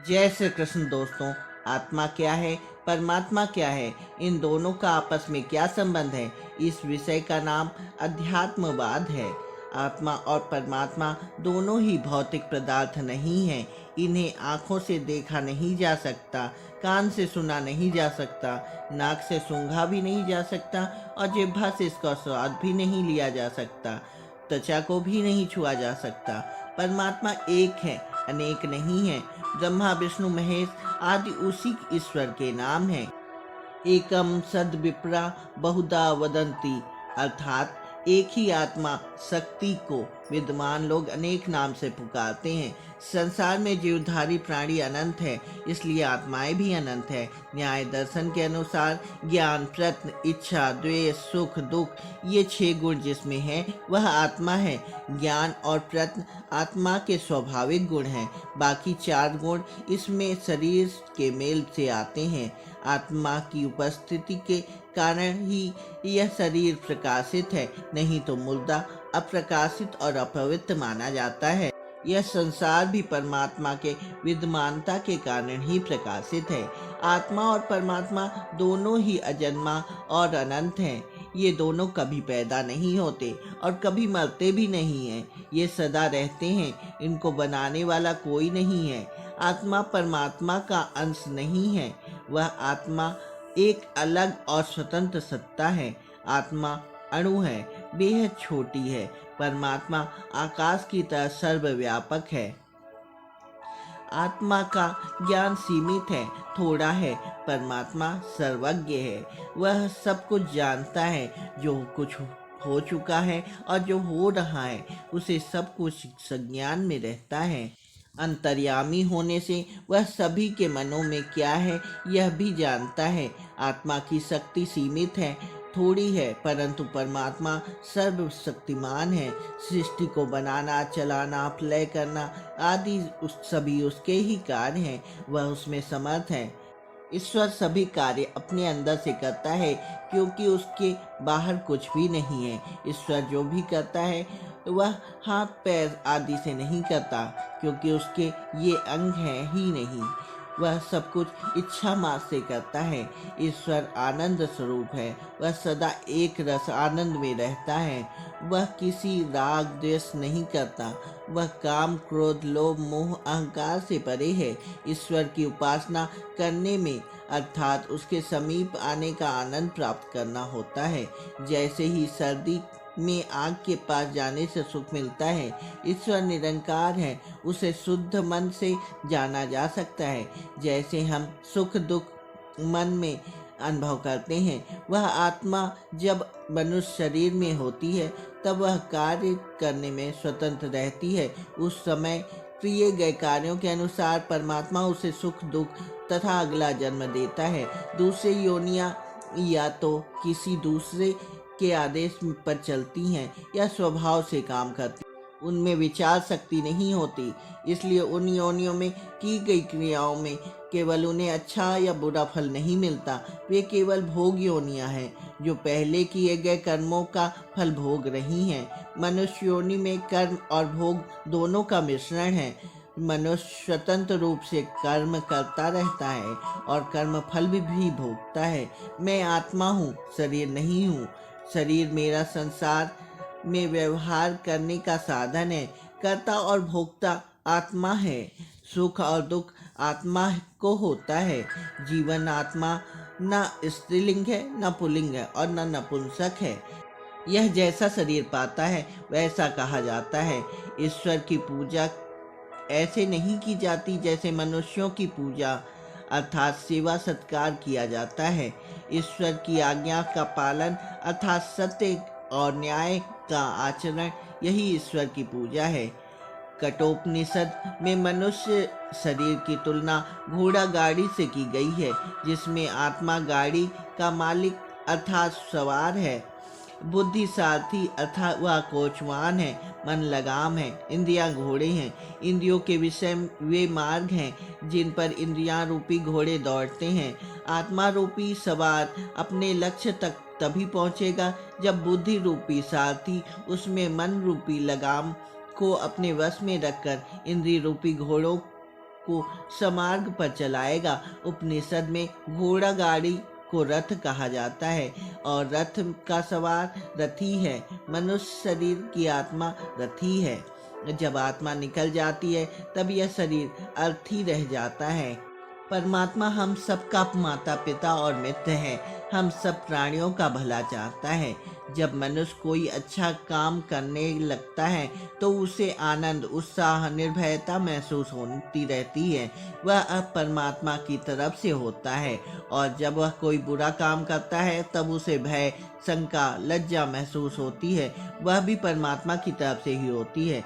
जय श्री कृष्ण दोस्तों। आत्मा क्या है, परमात्मा क्या है, इन दोनों का आपस में क्या संबंध है, इस विषय का नाम अध्यात्मवाद है। आत्मा और परमात्मा दोनों ही भौतिक पदार्थ नहीं हैं। इन्हें आँखों से देखा नहीं जा सकता, कान से सुना नहीं जा सकता, नाक से सूंघा भी नहीं जा सकता और जिह्वा से इसका स्वाद भी नहीं लिया जा सकता, त्वचा को भी नहीं छुआ जा सकता। परमात्मा एक है, अनेक नहीं है। ब्रह्मा विष्णु महेश आदि उसी ईश्वर के नाम हैं। एकम सद विप्रा बहुधा वदंती, अर्थात एक ही आत्मा शक्ति को विद्वान लोग अनेक नाम से पुकारते हैं। संसार में जीवधारी प्राणी अनंत है, इसलिए आत्माएं भी अनंत है। न्याय दर्शन के अनुसार ज्ञान, प्रयत्न, इच्छा, द्वेष, सुख, दुख, ये 6 गुण जिसमें है वह आत्मा है। ज्ञान और प्रयत्न आत्मा के स्वाभाविक गुण हैं। बाकी 4 गुण इसमें शरीर के मेल से आते हैं। आत्मा की उपस्थिति के कारण ही यह शरीर प्रकाशित है, नहीं तो मुर्दा, अप्रकाशित और अपवित्र माना जाता है। यह संसार भी परमात्मा के विद्यमानता के कारण ही प्रकाशित है। आत्मा और परमात्मा दोनों ही अजन्मा और अनंत हैं। ये दोनों कभी पैदा नहीं होते और कभी मरते भी नहीं हैं। ये सदा रहते हैं, इनको बनाने वाला कोई नहीं है। आत्मा परमात्मा का अंश नहीं है, वह आत्मा एक अलग और स्वतंत्र सत्ता है। आत्मा अणु है, बेहद छोटी है। परमात्मा आकाश की तरह सर्वव्यापक है। आत्मा का ज्ञान सीमित है, थोड़ा है। परमात्मा सर्वज्ञ है, वह सब कुछ जानता है। जो कुछ हो चुका है और जो हो रहा है उसे सब कुछ संज्ञान में रहता है। अंतर्यामी होने से वह सभी के मनों में क्या है यह भी जानता है। आत्मा की शक्ति सीमित है, थोड़ी है, परंतु परमात्मा सर्वशक्तिमान है। सृष्टि को बनाना, चलाना, प्रलय करना आदि सभी उसके ही कार्य हैं, वह उसमें समर्थ है। ईश्वर सभी कार्य अपने अंदर से करता है, क्योंकि उसके बाहर कुछ भी नहीं है। ईश्वर जो भी करता है वह हाथ पैर आदि से नहीं करता, क्योंकि उसके ये अंग हैं ही नहीं। वह सब कुछ इच्छा मात्र से करता है। ईश्वर आनंद स्वरूप है, वह सदा एक रस आनंद में रहता है। वह किसी राग द्वेष नहीं करता, वह काम, क्रोध, लोभ, मोह, अहंकार से परे है। ईश्वर की उपासना करने में अर्थात उसके समीप आने का आनंद प्राप्त करना होता है। जैसे ही सर्दी में आग के पास जाने से सुख मिलता है, ईश्वर निरंकार है, उसे शुद्ध मन से जाना जा सकता है। जैसे हम सुख दुख मन में अनुभव करते हैं, वह आत्मा जब मनुष्य शरीर में होती है तब वह कार्य करने में स्वतंत्र रहती है। उस समय किए गए कार्यों के अनुसार परमात्मा उसे सुख दुख तथा अगला जन्म देता है। दूसरे योनियां या तो किसी दूसरे के आदेश पर चलती हैं या स्वभाव से काम करती, उनमें विचार शक्ति नहीं होती। इसलिए उन योनियों में की गई क्रियाओं में केवल उन्हें अच्छा या बुरा फल नहीं मिलता। वे केवल भोग योनियां हैं, जो पहले किए गए कर्मों का फल भोग रही हैं। मनुष्य योनि में कर्म और भोग दोनों का मिश्रण है। मनुष्य स्वतंत्र रूप से कर्म करता रहता है और कर्म फल भी भोगता है। मैं आत्मा हूँ, शरीर नहीं हूँ। शरीर मेरा संसार में व्यवहार करने का साधन है। कर्ता और भोक्ता आत्मा है। सुख और दुख आत्मा को होता है। जीवन आत्मा न स्त्रीलिंग है, न पुल्लिंग है और न नपुंसक है। यह जैसा शरीर पाता है वैसा कहा जाता है। ईश्वर की पूजा ऐसे नहीं की जाती जैसे मनुष्यों की पूजा अर्थात सेवा सत्कार किया जाता है। ईश्वर की आज्ञा का पालन अर्थात सत्य और न्याय का आचरण, यही ईश्वर की पूजा है। कठोपनिषद में मनुष्य शरीर की तुलना घोड़ा गाड़ी से की गई है, जिसमें आत्मा गाड़ी का मालिक अर्थात सवार है। बुद्धि सारथी अर्थात वह कोचवान है। मन लगाम है, इंद्रियां घोड़े हैं। इंद्रियों के विषय वे मार्ग हैं जिन पर इंद्रियां रूपी घोड़े दौड़ते हैं। आत्मा रूपी सवार अपने लक्ष्य तक तभी पहुंचेगा जब बुद्धि रूपी सारथी उसमें मन रूपी लगाम को अपने वश में रखकर इंद्रिय रूपी घोड़ों को समार्ग पर चलाएगा। उपनिषद में घोड़ा गाड़ी को रथ कहा जाता है और रथ का सवार रथी है। मनुष्य शरीर की आत्मा रथी है। जब आत्मा निकल जाती है तब यह शरीर अर्थी रह जाता है। परमात्मा हम सबका माता पिता और मित्र है। हम सब प्राणियों का भला चाहता है। जब मनुष्य कोई अच्छा काम करने लगता है तो उसे आनंद, उत्साह, निर्भयता महसूस होती रहती है। वह अब परमात्मा की तरफ से होता है। और जब वह कोई बुरा काम करता है तब उसे भय, शंका, लज्जा महसूस होती है। वह भी परमात्मा की तरफ से ही होती है।